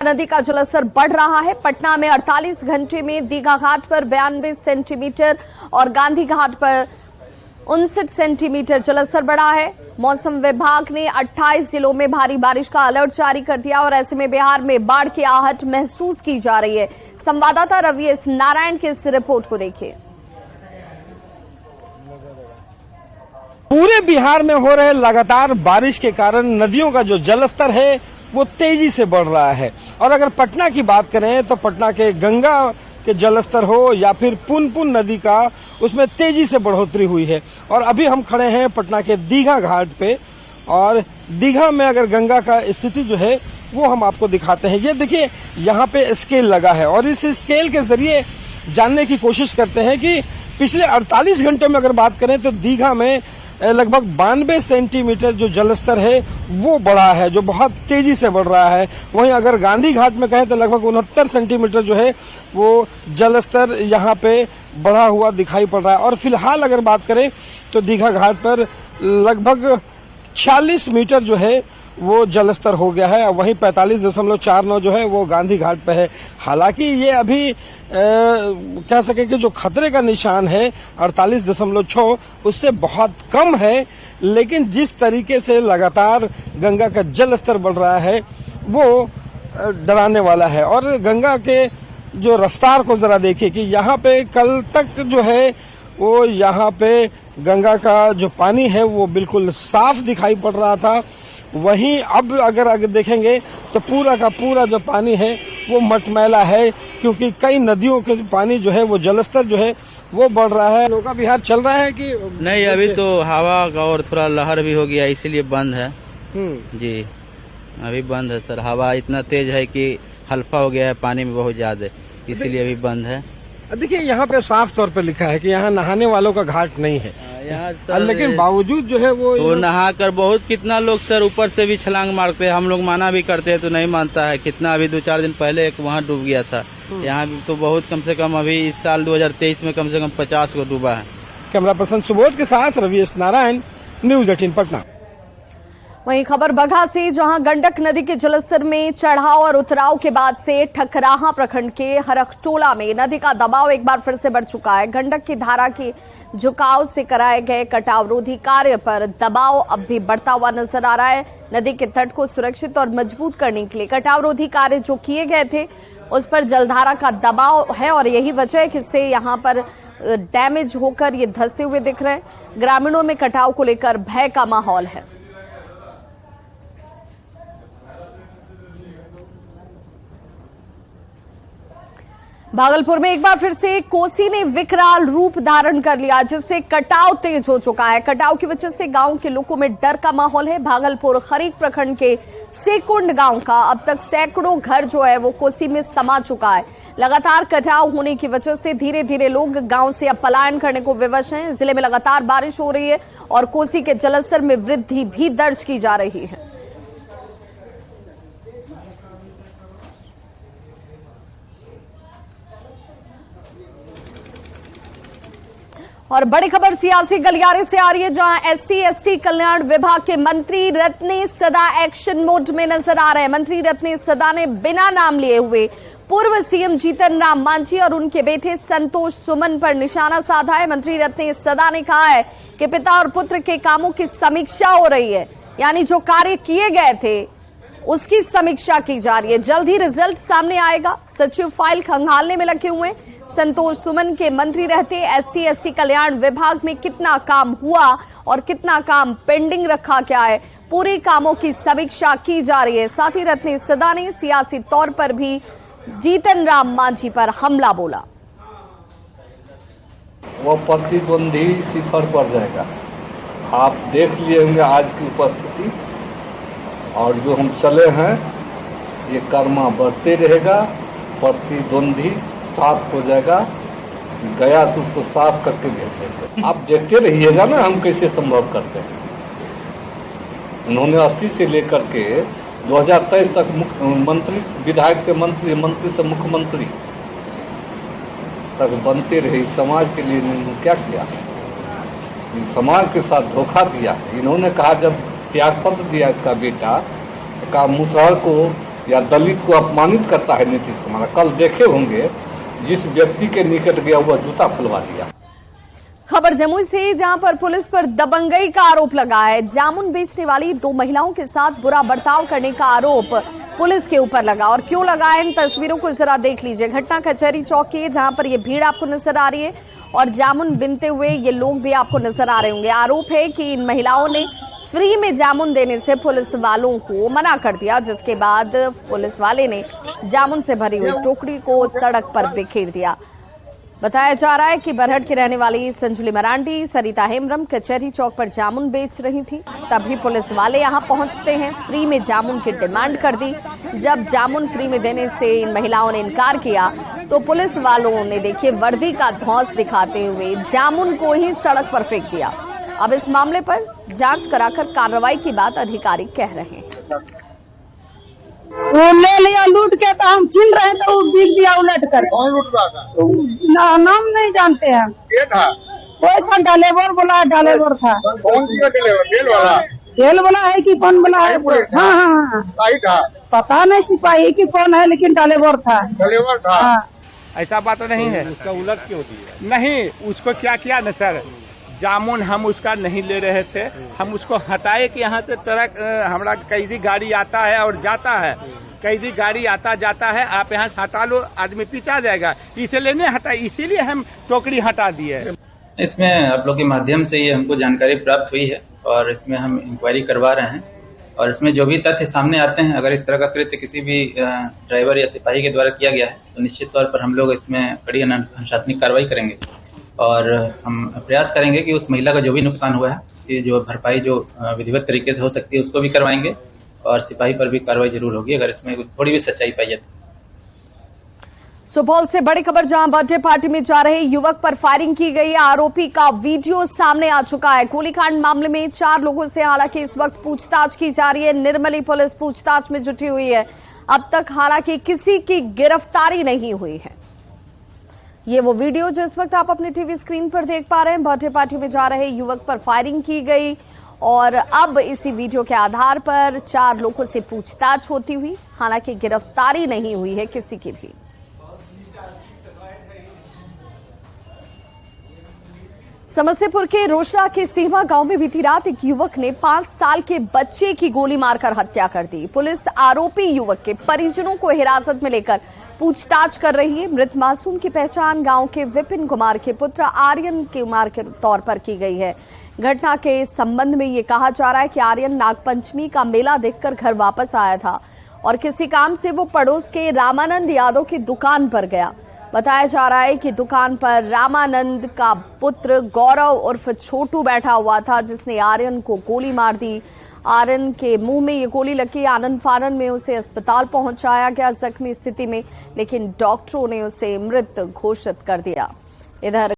नदी का जलस्तर बढ़ रहा है। पटना में 48 घंटे में दीघा घाट पर 92 सेंटीमीटर और गांधी घाट पर 59 सेंटीमीटर जलस्तर बढ़ा है। मौसम विभाग ने 28 जिलों में भारी बारिश का अलर्ट जारी कर दिया और ऐसे में बिहार में बाढ़ की आहट महसूस की जा रही है। संवाददाता रवि एस नारायण की इस रिपोर्ट को देखिए। पूरे बिहार में हो रहे लगातार बारिश के कारण नदियों का जो जलस्तर है वो तेजी से बढ़ रहा है। और अगर पटना की बात करें तो पटना के गंगा के जलस्तर हो या फिर पुनपुन नदी का, उसमें तेजी से बढ़ोतरी हुई है। और अभी हम खड़े हैं पटना के दीघा घाट पे और दीघा में अगर गंगा का स्थिति जो है वो हम आपको दिखाते हैं। ये देखिए, यहाँ पे स्केल लगा है और इस स्केल के जरिए जानने की कोशिश करते हैं कि पिछले 48 घंटों में अगर बात करें तो दीघा में लगभग 92 सेंटीमीटर जो जलस्तर है वो बढ़ा है, जो बहुत तेजी से बढ़ रहा है। वहीं अगर गांधी घाट में कहें तो लगभग 69 सेंटीमीटर जो है वो जलस्तर यहाँ पे बढ़ा हुआ दिखाई पड़ रहा है। और फिलहाल अगर बात करें तो दीघा घाट पर लगभग 46 मीटर जो है वो जलस्तर हो गया है। वहीं 45.49 जो है वो गांधी घाट पे है। हालांकि ये अभी कह सके कि जो खतरे का निशान है 48.6 उससे बहुत कम है, लेकिन जिस तरीके से लगातार गंगा का जल स्तर बढ़ रहा है वो डराने वाला है। और गंगा के जो रफ्तार को जरा देखिए कि यहाँ पे कल तक जो है वो यहाँ पे गंगा का जो पानी है वो बिल्कुल साफ दिखाई पड़ रहा था। वहीं अब अगर देखेंगे तो पूरा का पूरा जो पानी है वो मटमैला है, क्योंकि कई नदियों के पानी जो है वो जलस्तर जो है वो बढ़ रहा है। नौका विहार चल रहा है कि नहीं? अभी तो हवा का और थोड़ा लहर भी हो गया, इसीलिए बंद है। जी अभी बंद है सर। हवा इतना तेज है कि हल्फा हो गया है पानी में बहुत ज्यादा, इसीलिए अभी बंद है। देखिए, यहाँ पे साफ तौर पे लिखा है कि यहाँ नहाने वालों का घाट नहीं है यहाँ, लेकिन बावजूद जो है वो नहा कर बहुत कितना लोग सर ऊपर से भी छलांग मारते हैं। हम लोग माना भी करते हैं तो नहीं मानता है। कितना अभी 2-4 दिन पहले एक वहाँ डूब गया था। यहाँ तो बहुत कम से कम अभी इस साल 2023 में कम से कम 50 को डूबा है। कैमरा पर्सन सुबोध के साथ रवि एस नारायण, न्यूज 18 पटना। वहीं खबर बगहा से, जहां गंडक नदी के जलस्तर में चढ़ाव और उतराव के बाद से ठकराहा प्रखंड के हरखटोला में नदी का दबाव एक बार फिर से बढ़ चुका है। गंडक की धारा के झुकाव से कराए गए कटावरोधी कार्य पर दबाव अब भी बढ़ता हुआ नजर आ रहा है। नदी के तट को सुरक्षित और मजबूत करने के लिए कटावरोधी कार्य जो किए गए थे उस पर जलधारा का दबाव है और यही वजह है कि इससे यहाँ पर डैमेज होकर ये धंसते हुए दिख रहे हैं। ग्रामीणों में कटाव को लेकर भय का माहौल है। भागलपुर में एक बार फिर से कोसी ने विकराल रूप धारण कर लिया, जिससे कटाव तेज हो चुका है। कटाव की वजह से गांव के लोगों में डर का माहौल है। भागलपुर खरीक प्रखंड के सेकुंड गांव का अब तक सैकड़ों घर जो है वो कोसी में समा चुका है। लगातार कटाव होने की वजह से धीरे धीरे लोग गांव से अब पलायन करने को विवश हैं। जिले में लगातार बारिश हो रही है और कोसी के जलस्तर में वृद्धि भी दर्ज की जा रही है। और बड़ी खबर सियासी गलियारे से आ रही है, जहां SC/ST कल्याण विभाग के मंत्री रत्नेश सदा एक्शन मोड में नजर आ रहे हैं। मंत्री रत्नेश सदा ने बिना नाम लिए हुए पूर्व CM जीतन राम मांझी और उनके बेटे संतोष सुमन पर निशाना साधा है। मंत्री रत्नेश सदा ने कहा है कि पिता और पुत्र के कामों की समीक्षा हो रही है, यानी जो कार्य किए गए थे उसकी समीक्षा की जा रही है। जल्द ही रिजल्ट सामने आएगा। सचिव फाइल खंगालने में लगे हुए। संतोष सुमन के मंत्री रहते SC/ST कल्याण विभाग में कितना काम हुआ और कितना काम पेंडिंग रखा क्या है, पूरे कामों की समीक्षा की जा रही है। साथ ही रत्नेश सदा ने सियासी तौर पर भी जीतन राम मांझी पर हमला बोला। वो प्रतिद्वंदी सिफर पर जाएगा। आप देख लिए होंगे आज की उपस्थिति, और जो हम चले हैं ये कर्मा बढ़ते रहेगा। प्रतिद्वंदी साफ हो जाएगा। गया तो उसको साफ करके भेजेंगे। आप देखते रहिएगा ना हम कैसे संभव करते हैं। उन्होंने 80 से लेकर के 2023 तक मंत्री, विधायक से मंत्री, मंत्री से मुख्यमंत्री तक बनते रहे। समाज के लिए इन्होंने क्या किया? समाज के साथ धोखा दिया। इन्होंने कहा, जब त्यागपत्र दिया इसका बेटा, कहा मुसहर को या दलित को अपमानित करता है नीतीश कुमार। कल देखे होंगे जिस व्यक्ति के निकट गया वह जूता खुलवा दिया। खबर जमुई से, जहां पर पुलिस पर दबंगई का आरोप लगा है। जामुन बेचने वाली 2 महिलाओं के साथ बुरा बर्ताव करने का आरोप पुलिस के ऊपर लगा। और क्यों लगा है, इन तस्वीरों को जरा देख लीजिए। घटना कचहरी चौक की है, जहां पर ये भीड़ आपको नजर आ रही है और जामुन बिनते हुए ये लोग भी आपको नजर आ रहे होंगे। आरोप है कि इन महिलाओं ने फ्री में जामुन देने से पुलिस वालों को मना कर दिया, जिसके बाद पुलिस वाले ने जामुन से भरी हुई टोकरी को सड़क पर बिखेर दिया। बताया जा रहा है कि बरहट की रहने वाली संजुली मरांडी, सरिता हेम्ब्रम कचहरी चौक पर जामुन बेच रही थी। तभी पुलिस वाले यहां पहुंचते हैं, फ्री में जामुन की डिमांड कर दी। जब जामुन फ्री में देने से इन महिलाओं ने इनकार किया तो पुलिस वालों ने देखिए वर्दी का धौंस दिखाते हुए जामुन को ही सड़क पर फेंक दिया। अब इस मामले पर जांच कराकर कार्रवाई की बात अधिकारी कह रहे हैं। वो ले लिया लूट के, तो हम छीन रहे तो वो बिक दिया उलट कर। कौन लूट रहा था? नाम नहीं जानते हैं। ये था कोई था ड्राइवर, बोला ड्राइवर था। कौन सी ड्राइवर? तेल वाला? तेल वाला है कि कौन वाला है? हाँ हाँ, सही था, पता नहीं सिपाही कि कौन है, लेकिन ड्राइवर था। ड्राइवर था। हाँ। ऐसा बात नहीं है। उसका उलट क्यों दिया? नहीं, उसको क्या किया न सर, जामुन हम उसका नहीं ले रहे थे, हम उसको हटाए कि यहाँ से ट्रक हमारा कैदी गाड़ी आता है और जाता है, कैदी गाड़ी आता जाता है, आप यहाँ से हटा लो, आदमी पीछा जाएगा, इसे लेने हटा, इसीलिए हम टोकरी हटा दिए। इसमें आप लोग के माध्यम से ये हमको जानकारी प्राप्त हुई है और इसमें हम इंक्वायरी करवा रहे हैं और इसमें जो भी तथ्य सामने आते हैं, अगर इस तरह का कृत्य किसी भी ड्राइवर या सिपाही के द्वारा किया गया है तो निश्चित तौर पर हम लोग इसमें कड़ी अनुशासनिक कार्रवाई करेंगे और हम प्रयास करेंगे कि उस महिला का जो भी नुकसान हुआ है उसकी जो भरपाई जो विधिवत तरीके से हो सकती है उसको भी करवाएंगे और सिपाही पर भी कार्रवाई जरूर होगी अगर इसमें थोड़ी भी सच्चाई पाई जाती है। सुपौल से बड़ी खबर, जहां बर्थडे पार्टी में जा रहे युवक पर फायरिंग की गई। आरोपी का वीडियो सामने आ चुका है। गोलीकांड मामले में 4 लोगों से हालांकि इस वक्त पूछताछ की जा रही है। निर्मली पुलिस पूछताछ में जुटी हुई है। अब तक हालांकि किसी की गिरफ्तारी नहीं हुई है। ये वो वीडियो जो इस वक्त आप अपने टीवी स्क्रीन पर देख पा रहे हैं। बर्थडे पार्टी में जा रहे युवक पर फायरिंग की गई और अब इसी वीडियो के आधार पर 4 लोगों से पूछताछ होती हुई, हालांकि गिरफ्तारी नहीं हुई है किसी की भी। समस्तीपुर के रोशड़ा के सीमा गांव में बीती रात एक युवक ने 5 साल के बच्चे की गोली मारकर हत्या कर दी। पुलिस आरोपी युवक के परिजनों को हिरासत में लेकर पूछताछ कर रही है। मृत मासूम की पहचान गांव के विपिन कुमार के पुत्र आर्यन कुमार के तौर पर की गई है। घटना के संबंध में ये कहा जा रहा है कि आर्यन नागपंचमी का मेला देखकर घर वापस आया था और किसी काम से वो पड़ोस के रामानंद यादव की दुकान पर गया। बताया जा रहा है कि दुकान पर रामानंद का पुत्र गौरव उर्फ छोटू बैठा हुआ था, जिसने आर्यन को गोली मार दी। आर्यन के मुंह में ये गोली लगी। आनंद फानन में उसे अस्पताल पहुंचाया गया जख्मी स्थिति में, लेकिन डॉक्टरों ने उसे मृत घोषित कर दिया। इधर